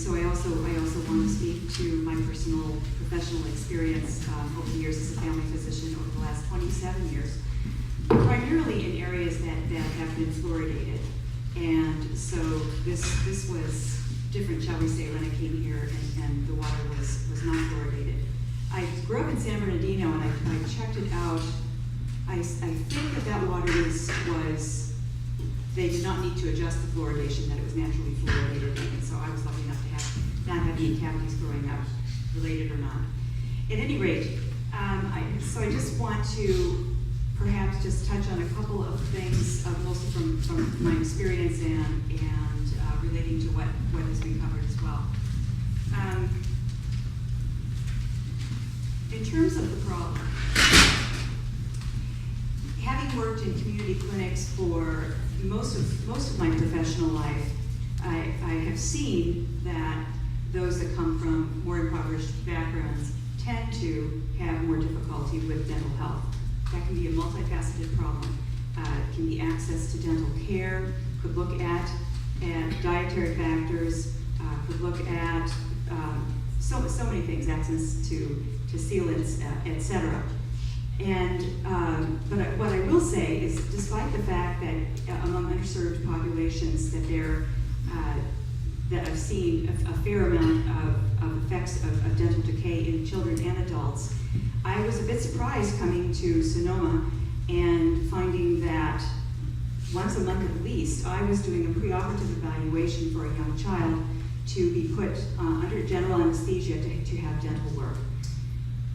so I also want to speak to my personal professional experience over the years as a family physician over the last 27 years, primarily in areas that have been fluoridated. And so this was different, shall we say, when I came here and the water was not fluoridated. I grew up in San Bernardino and I checked it out. I think that water was they did not need to adjust the fluoridation, that it was naturally fluoridated, and so I was lucky enough to not have any cavities growing up, related or not. At any rate, so I just want to perhaps just touch on a couple of things, mostly from my experience and relating to what has been covered as well. In terms of the problem, having worked in community clinics for most of my professional life, I have seen that those that come from more impoverished backgrounds tend to have more difficulty with dental health. That can be a multifaceted problem. It can be access to dental care, could look at dietary factors, could look at so many things, access to sealants, etc. And but what I will say is, despite the fact that among underserved populations that I've seen a fair amount of effects of dental decay in children and adults, I was a bit surprised coming to Sonoma and finding that once a month at least, I was doing a preoperative evaluation for a young child to be put under general anesthesia to have dental work.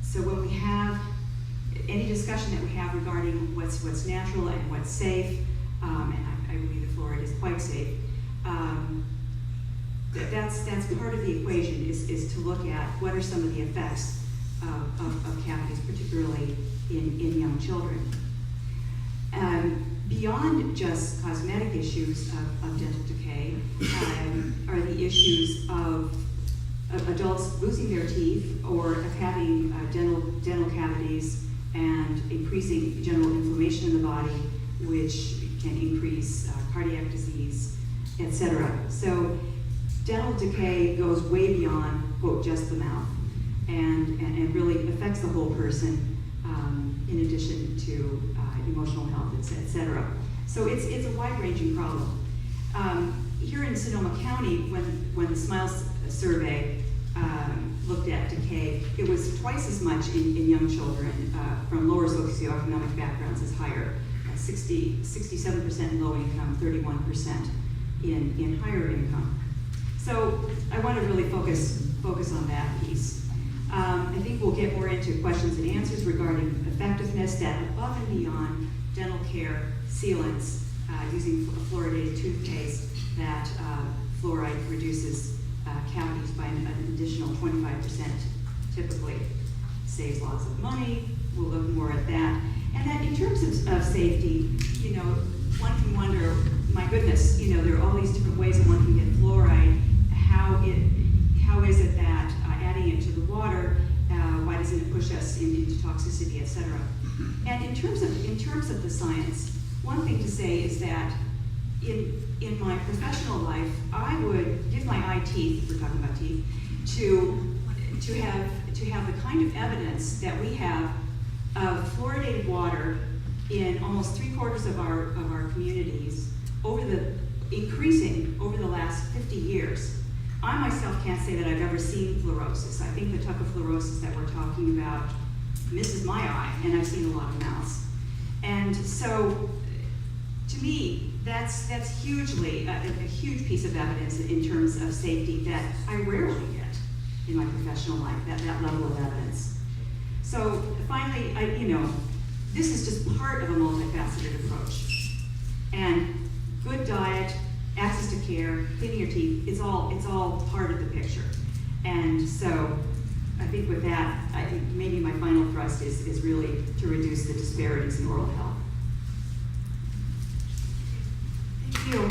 So when we have any discussion that we have regarding what's natural and what's safe, and I believe the fluoride is quite safe, that's part of the equation, is to look at what are some of the effects of cavities, particularly in young children. Beyond just cosmetic issues of dental decay are the issues of adults losing their teeth or of having dental cavities and increasing general inflammation in the body, which can increase cardiac disease, etc. So dental decay goes way beyond, quote, just the mouth, and really affects the whole person, in addition to emotional health, etc. So it's a wide-ranging problem. Here in Sonoma County, when the SMILES survey looked at decay, it was twice as much in young children from lower socioeconomic backgrounds as higher, 67% in low income, 31% in higher income. So I want to really focus on that piece. I think we'll get more into questions and answers regarding effectiveness, that above and beyond dental care, sealants, using a fluoridated toothpaste, that fluoride reduces cavities by an additional 25% typically. Saves lots of money. We'll look more at that. And then in terms of safety, one can wonder, my goodness, there are all these different ways that one can get fluoride. How is it that adding it to the water, why doesn't it push us into toxicity, etc.? And in terms of the science, one thing to say is that in my professional life, I would give my eye teeth, if we're talking about teeth, to have the kind of evidence that we have of fluoridated water in almost 3/4 of our communities increasing over the last 50 years. I myself can't say that I've ever seen fluorosis. I think the type of fluorosis that we're talking about misses my eye, and I've seen a lot of mouths. And so, to me, that's hugely a huge piece of evidence in terms of safety that I rarely get in my professional life, that level of evidence. So finally, this is just part of a multifaceted approach. And good diet, access to care, cleaning your teeth, it's all part of the picture. And so I think with that, I think maybe my final thrust is really to reduce the disparities in oral health. Thank you.